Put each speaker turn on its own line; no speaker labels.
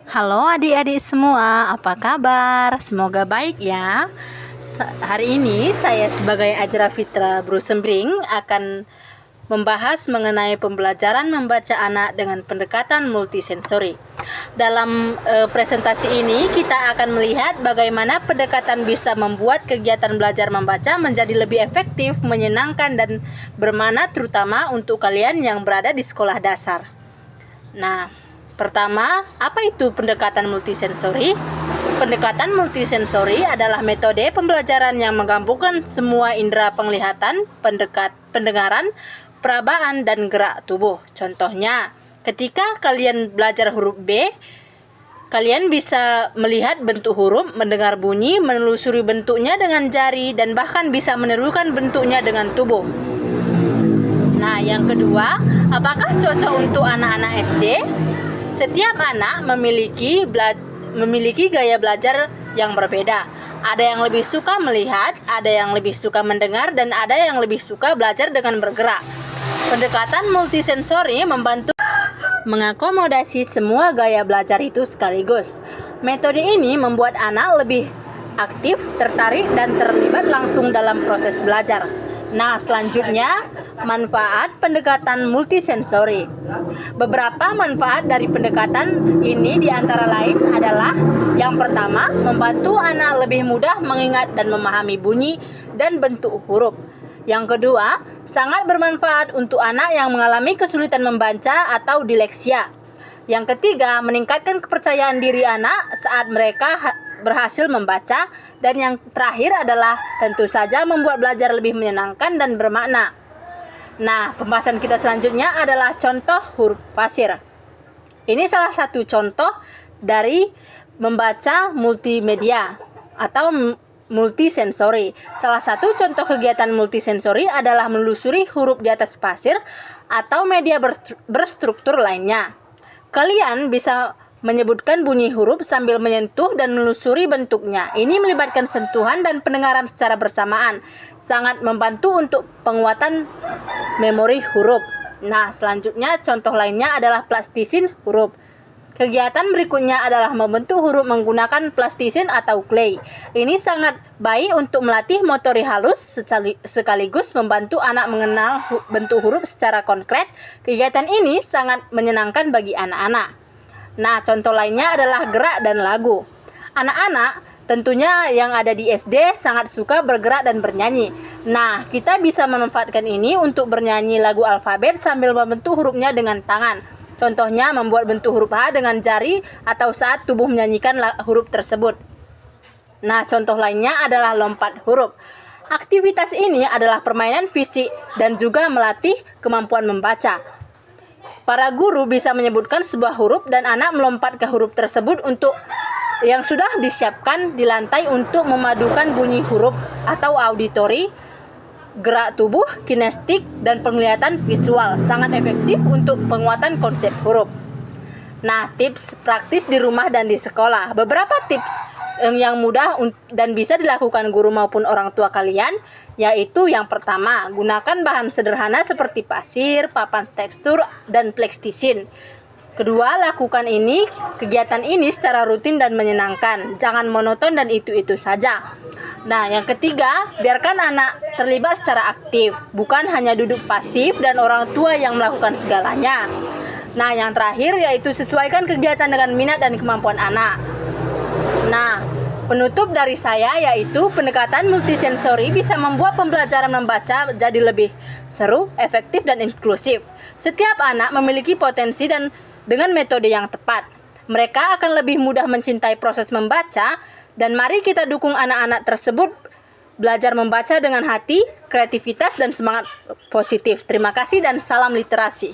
Halo adik-adik semua, apa kabar? Semoga baik ya. Hari ini saya sebagai Ajra Fitra Brusembring akan membahas mengenai pembelajaran membaca anak dengan pendekatan multisensori. Dalam presentasi ini kita akan melihat bagaimana pendekatan bisa membuat kegiatan belajar membaca menjadi lebih efektif, menyenangkan dan bermakna terutama untuk kalian yang berada di sekolah dasar. Nah, pertama, apa itu pendekatan multisensori? Pendekatan multisensori adalah metode pembelajaran yang menggabungkan semua indera penglihatan, pendengaran, perabaan, dan gerak tubuh. Contohnya, ketika kalian belajar huruf B, kalian bisa melihat bentuk huruf, mendengar bunyi, menelusuri bentuknya dengan jari, dan bahkan bisa menirukan bentuknya dengan tubuh. Nah, yang kedua, apakah cocok untuk anak-anak SD? Setiap anak memiliki gaya belajar yang berbeda. Ada yang lebih suka melihat, ada yang lebih suka mendengar, dan ada yang lebih suka belajar dengan bergerak. Pendekatan multisensori membantu mengakomodasi semua gaya belajar itu sekaligus. Metode ini membuat anak lebih aktif, tertarik, dan terlibat langsung dalam proses belajar. Nah, selanjutnya, manfaat pendekatan multisensori. Beberapa manfaat dari pendekatan ini diantara lain adalah: yang pertama, membantu anak lebih mudah mengingat dan memahami bunyi dan bentuk huruf. Yang kedua, sangat bermanfaat untuk anak yang mengalami kesulitan membaca atau dileksia. Yang ketiga, meningkatkan kepercayaan diri anak saat mereka berhasil membaca. Dan yang terakhir adalah tentu saja membuat belajar lebih menyenangkan dan bermakna. Nah, pembahasan kita selanjutnya adalah contoh huruf fasir. Ini salah satu contoh dari membaca multimedia atau multisensori. Salah satu contoh kegiatan multisensori adalah menelusuri huruf di atas pasir atau media berstruktur lainnya. Kalian bisa menyebutkan bunyi huruf sambil menyentuh dan menelusuri bentuknya. Ini melibatkan sentuhan dan pendengaran secara bersamaan. Sangat membantu untuk penguatan memori huruf. Nah, selanjutnya contoh lainnya adalah plastisin huruf. Kegiatan berikutnya adalah membentuk huruf menggunakan plastisin atau clay. Ini sangat baik untuk melatih motorik halus sekaligus membantu anak mengenal bentuk huruf secara konkret. Kegiatan ini sangat menyenangkan bagi anak-anak. Nah, contoh lainnya adalah gerak dan lagu. Anak-anak tentunya yang ada di SD sangat suka bergerak dan bernyanyi. Nah, kita bisa memanfaatkan ini untuk bernyanyi lagu alfabet sambil membentuk hurufnya dengan tangan. Contohnya membuat bentuk huruf H dengan jari atau saat tubuh menyanyikan huruf tersebut. Nah, contoh lainnya adalah lompat huruf. Aktivitas ini adalah permainan fisik dan juga melatih kemampuan membaca. Para guru bisa menyebutkan sebuah huruf dan anak melompat ke huruf tersebut untuk yang sudah disiapkan di lantai untuk memadukan bunyi huruf atau auditori, gerak tubuh, kinestik, dan penglihatan visual. Sangat efektif untuk penguatan konsep huruf. Nah, tips praktis di rumah dan di sekolah. Beberapa tips yang mudah dan bisa dilakukan guru maupun orang tua kalian, yaitu yang pertama, gunakan bahan sederhana seperti pasir, papan tekstur, dan plastisin. Kedua, lakukan kegiatan ini secara rutin dan menyenangkan. Jangan monoton dan itu-itu saja. Nah, yang ketiga, biarkan anak terlibat secara aktif, bukan hanya duduk pasif dan orang tua yang melakukan segalanya. Nah, yang terakhir yaitu sesuaikan kegiatan dengan minat dan kemampuan anak. Nah, penutup dari saya yaitu pendekatan multisensori bisa membuat pembelajaran membaca jadi lebih seru, efektif, dan inklusif. Setiap anak memiliki potensi dan dengan metode yang tepat, mereka akan lebih mudah mencintai proses membaca. Dan mari kita dukung anak-anak tersebut belajar membaca dengan hati, kreativitas, dan semangat positif. Terima kasih dan salam literasi.